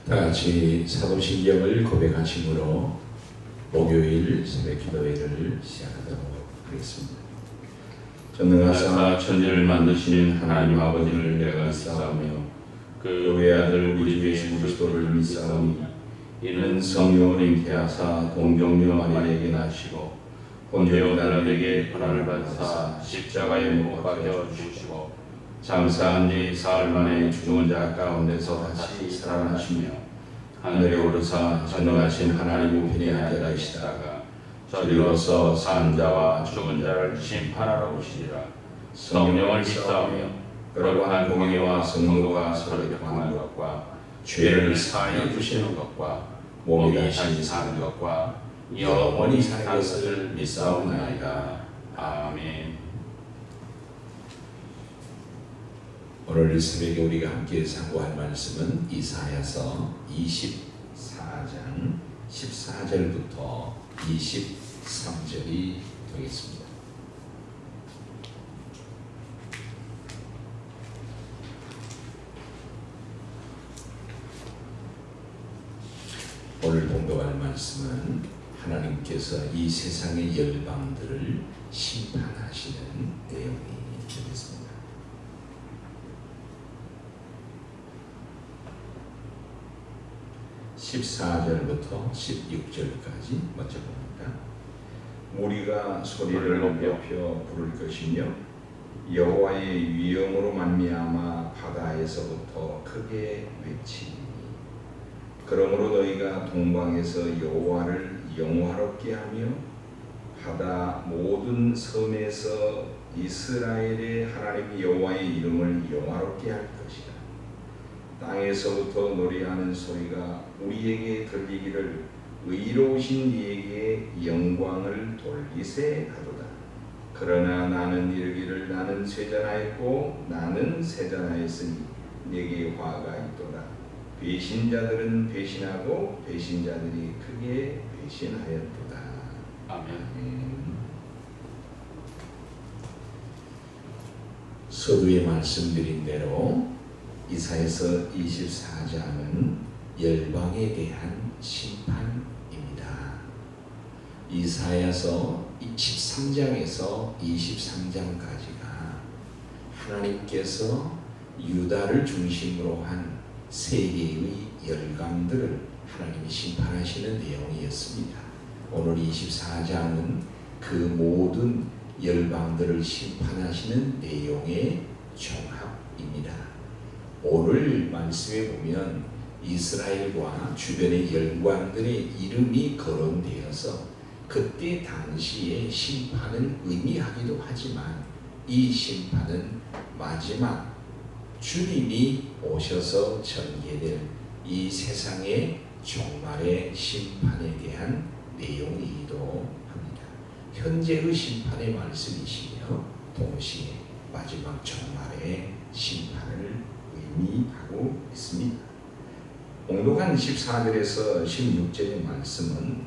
다 같이 사도신경을 고백하심으로 목요일 새벽 기도회를 시작하도록 하겠습니다. 전능하사 천지를 만드신 하나님 아버지를 내가 믿사오며 그 외아들 우리 주 예수 그리스도를 믿사오니 이는 성령을 잉태하사 동정녀 마리아에게 나시고 본디오 빌라도에게 고난을 받으사 십자가에 못 박혀 죽으시고 장사한 지 사흘 만에 죽은 자 가운데서 다시 살아나시며 하늘에 오르사 전능하신 하나님 우편에 앉아계시다가 저리로서 산 자와 죽은 자를 심판하러 오시리라. 성령을 믿사오며 거룩한 공의와 성도가 서로 교통하는 것과 죄를 사하여 주시는 것과 몸이 다시 사는 것과 영원히 사는 것을 믿사옵나이다. 아멘. 오늘 새벽에 우리가 함께 상고할 말씀은 이사야서 24장 14절부터 23절이 되겠습니다. 오늘 봉독할 말씀은 하나님께서 이 세상의 열방들을 심판하시는 내용이 되겠습니다. 14절부터 16절까지 먼저 봅니다. 무리가 소리를 높여 부를 것이며 여호와의 위엄으로 말미암아 바다에서부터 크게 외치니 그러므로 너희가 동방에서 여호와를 영화롭게 하며 바다 모든 섬에서 이스라엘의 하나님 여호와의 이름을 영화롭게 할 것이다. 땅에서부터 노래하는 소리가 우리에게 들리기를 의로우신 이에게 영광을 돌리세 하도다. 그러나 나는 이르기를 나는 쇠잔하였고 나는 세잔하였으니 내게 화가 있도다. 배신자들은 배신하고 배신자들이 크게 배신하였도다. 아멘. 서두에 말씀드린 대로 이사야서 24장은 열방에 대한 심판입니다. 이사야서 13장에서 23장까지가 하나님께서 유다를 중심으로 한 세계의 열강들을 하나님이 심판하시는 내용이었습니다. 오늘 24장은 그 모든 열방들을 심판하시는 내용의 종합입니다. 오늘 말씀에 보면 이스라엘과 주변의 열방들의 이름이 거론되어서 그때 당시의 심판을 의미하기도 하지만 이 심판은 마지막 주님이 오셔서 전개될 이 세상의 종말의 심판에 대한 내용이기도 합니다. 현재의 심판의 말씀이시며 동시에 마지막 종말의 심판을 의미하고 있습니다. 봉독한 14절에서 16절의 말씀은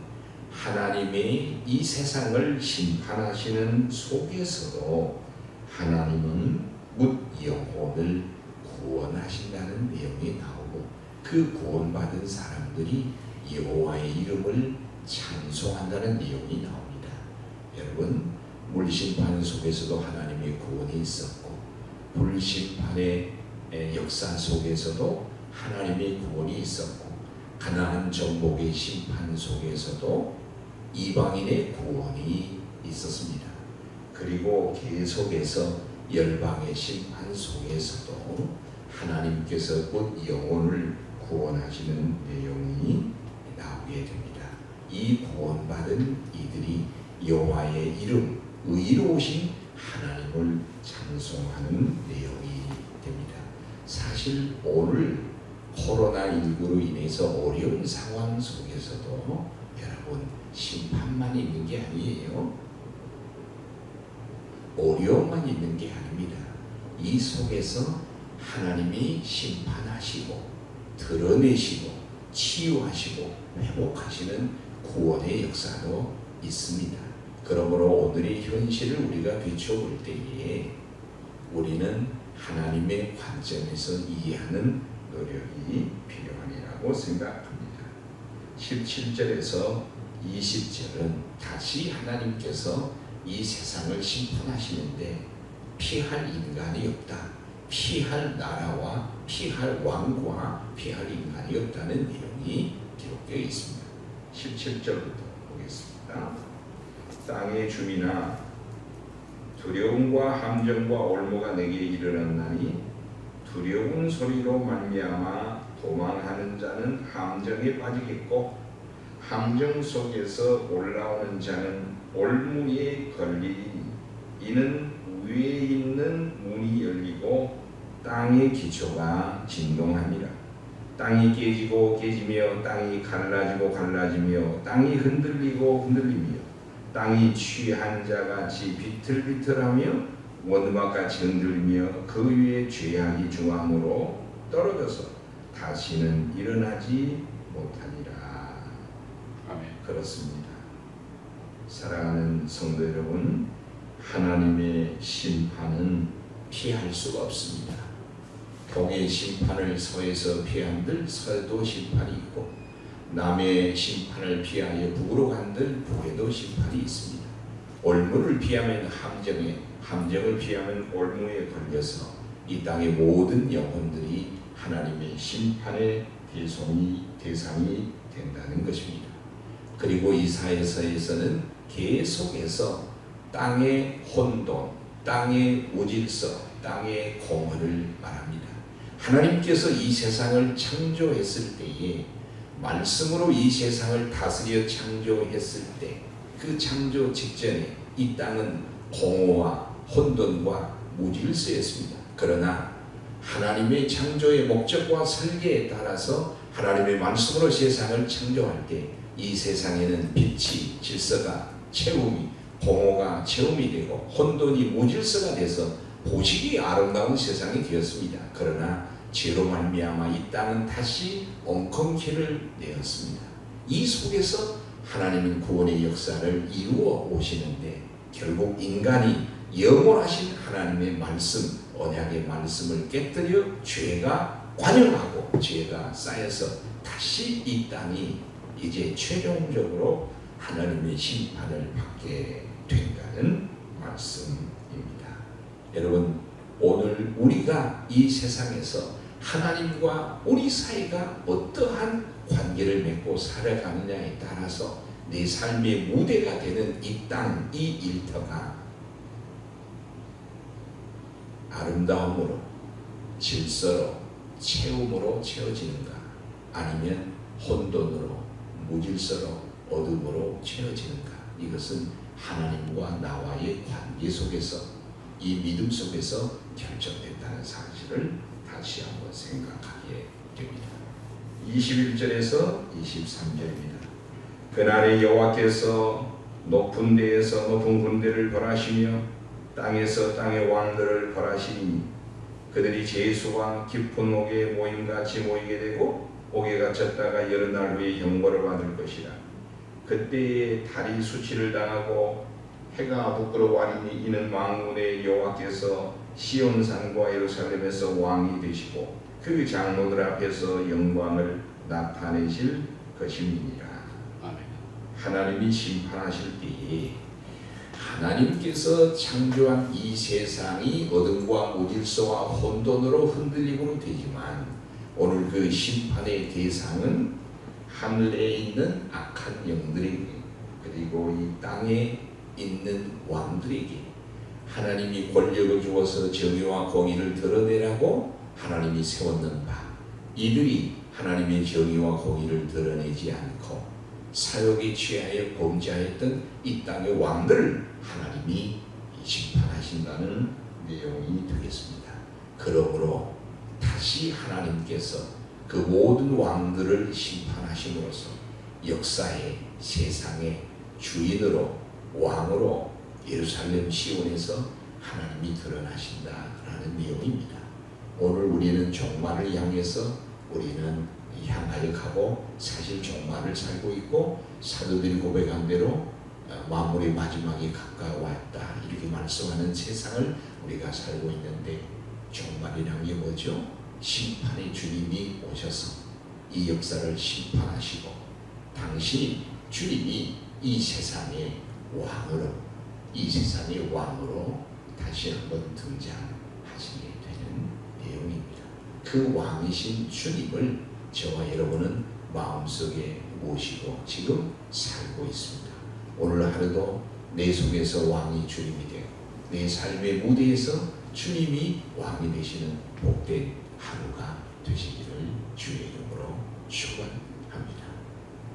하나님의 이 세상을 심판하시는 속에서도 하나님은 묻 영혼을 구원하신다는 내용이 나오고 그 구원받은 사람들이 여호와의 이름을 찬송한다는 내용이 나옵니다. 여러분, 물심판 속에서도 하나님의 구원이 있었고 불심판의 역사 속에서도 하나님의 구원이 있었고 가나안 정복의 심판 속에서도 이방인의 구원이 있었습니다. 그리고 계속해서 열방의 심판 속에서도 하나님께서 곧 영혼을 구원하시는 내용이 나오게 됩니다. 이 구원받은 이들이 여호와의 이름, 의로우신 하나님을 찬송하는 내용이 됩니다. 사실 오늘 코로나19로 인해서 어려운 상황 속에서도 여러분 심판만 있는 게 아니에요. 어려움만 있는 게 아닙니다. 이 속에서 하나님이 심판하시고 드러내시고 치유하시고 회복하시는 구원의 역사도 있습니다. 그러므로 오늘의 현실을 우리가 비춰볼 때에 우리는 하나님의 관점에서 이해하는 노력이 필요합니다. 것이라고 생각합니다. 17절에서 20절은 다시 하나님께서 이 세상을 심판하시는데 피할 인간이 없다. 피할 나라와 피할 왕과 피할 인간이 없다는 내용이 기록되어 있습니다. 17절부터 보겠습니다. 땅의 주민아, 두려움과 함정과 올무가 내게 이르렀나니 두려운 소리로 말미암아 도망하는 자는 함정에 빠지겠고 함정 속에서 올라오는 자는 올무에 걸리니 이는 위에 있는 문이 열리고 땅의 기초가 진동함이라. 땅이 깨지고 깨지며 땅이 갈라지고 갈라지며 땅이 흔들리고 흔들리며 땅이 취한 자같이 비틀비틀하며 원막같이 흔들리며 그 위에 죄악이 중함으로 떨어져서 다시는 일어나지 못하니라. 아멘. 그렇습니다. 사랑하는 성도 여러분, 하나님의 심판은 피할 수가 없습니다. 동의 심판을 서에서 피한들 서에도 심판이 있고 남의 심판을 피하여 북으로 간들 북에도 심판이 있습니다. 올무를 피하면 함정에, 함정을 피하면 올무에 걸려서 이 땅의 모든 영혼들이 하나님의 심판의 대상이 된다는 것입니다. 그리고 이사야서에서는 계속해서 땅의 혼돈, 땅의 무질서, 땅의 공허를 말합니다. 하나님께서 이 세상을 창조했을 때에 말씀으로 이 세상을 다스려 창조했을 때 그 창조 직전에 이 땅은 공허와 혼돈과 무질서였습니다. 그러나 하나님의 창조의 목적과 설계에 따라서 하나님의 말씀으로 세상을 창조할 때 이 세상에는 빛이, 질서가, 채움이, 공허가 체험이 되고 혼돈이 무질서가 돼서 보시기 아름다운 세상이 되었습니다. 그러나 죄로 말미암아 이 땅은 다시 엉겅퀴를 내었습니다. 이 속에서 하나님은 구원의 역사를 이루어 오시는데 결국 인간이 영원하신 하나님의 말씀, 언약의 말씀을 깨뜨려 죄가 관영하고 죄가 쌓여서 다시 이 땅이 이제 최종적으로 하나님의 심판을 받게 된다는 말씀입니다. 여러분, 오늘 우리가 이 세상에서 하나님과 우리 사이가 어떠한 관계를 맺고 살아가느냐에 따라서 내 삶의 무대가 되는 이 땅, 이 일터가 아름다움으로, 질서로, 채움으로 채워지는가, 아니면 혼돈으로, 무질서로, 어둠으로 채워지는가. 이것은 하나님과 나와의 관계 속에서, 이 믿음 속에서 결정된다는 사실을 다시 한번 생각하게 됩니다. 21절에서 23절입니다. 그날에 여호와께서 높은 데에서 높은 군대를 벌하시며 땅에서 땅의 왕들을 벌하시니 그들이 제수와 깊은 옥에 모임같이 모이게 되고 옥에 갇혔다가 여러 날 후에 형벌을 받을 것이라. 그때에 달이 수치를 당하고 해가 부끄러워하리니 이는 만군의 여호와께서 시온산과 예루살렘에서 왕이 되시고 그 장로들 앞에서 영광을 나타내실 것임이니라. 아멘. 하나님이 심판하실 때에 하나님께서 창조한 이 세상이 어둠과 무질서와 혼돈으로 흔들리고는 되지만 오늘 그 심판의 대상은 하늘에 있는 악한 영들에게 그리고 이 땅에 있는 왕들에게 하나님이 권력을 주어서 정의와 공의를 드러내라고 하나님이 세웠는 바, 이들이 하나님의 정의와 공의를 드러내지 않고 사욕에 취하여 범죄하였던 이 땅의 왕들을 하나님이 심판하신다는 내용이 되겠습니다. 그러므로 다시 하나님께서 그 모든 왕들을 심판하심으로써 역사의 세상의 주인으로 왕으로 예루살렘 시온에서 하나님이 드러나신다라는 내용입니다. 오늘 우리는 종말을 향해서 우리는 향하여 가고 사실 종말을 살고 있고 사도들이 고백한 대로 만물의 마지막이 가까워왔다 이렇게 말씀하는 세상을 우리가 살고 있는데 종말이란 게 뭐죠? 심판의 주님이 오셔서 이 역사를 심판하시고 당신이 주님이 이 세상의 왕으로 다시 한번 등장하시게 되는 내용입니다. 그 왕이신 주님을 저와 여러분은 마음속에 모시고 지금 살고 있습니다. 오늘 하루도 내 속에서 왕이 주님이 되고 내 삶의 무대에서 주님이 왕이 되시는 복된 하루가 되시기를 주의 이름으로 축원합니다.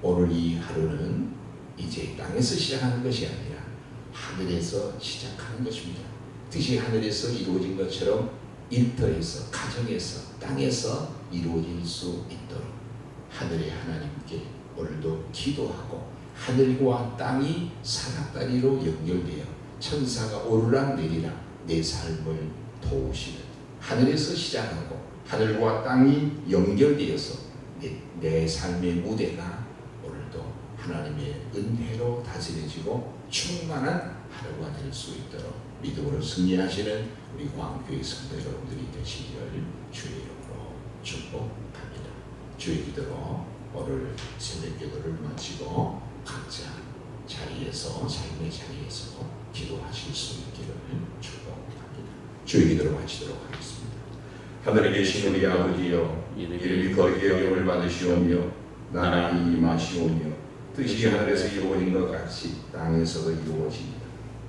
오늘 이 하루는 이제 땅에서 시작하는 것이 아니라 하늘에서 시작하는 것입니다. 뜻이 하늘에서 이루어진 것처럼 일터에서, 가정에서, 땅에서 이루어질 수 있도록 하늘의 하나님께 오늘도 기도하고 하늘과 땅이 사닥다리로 연결되어 천사가 오르락 내리락 내 삶을 도우시는 하늘에서 시작하고 하늘과 땅이 연결되어서 내 삶의 무대가 오늘도 하나님의 은혜로 다스려지고 충만한 하루가 될 수 있도록 믿음으로 승리하시는 우리 광교회 성도 여러분들이 되시기를 주의 이름으로 축복합니다. 주의 기도로 오늘 새벽 기도를 마치고 각자 자리에서 삶의 자리에서 기도하실 수 있기를 축복합니다. 주의 기도를 마치도록 하겠습니다. 하늘에 계신 우리 아버지여, 이름이 거룩히 여김을 받으시오며 나라가 임하시오며 뜻이 하늘에서 이루어진 것 같이 땅에서도 이루어집니다.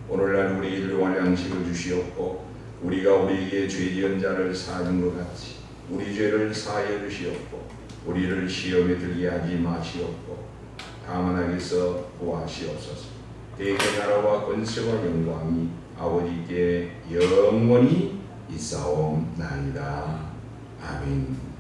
오늘날 우리를 용할 양식을 주시옵고 우리가 우리에게 죄지은 자를 사하는 것 같이 우리 죄를 사하여 주시옵고 우리를 시험에 들게 하지 마시옵고 다만 악에서 구하시옵소서. 대개 나라와 권세와 영광이 아버지께 영원히 있사옵나이다. 아멘.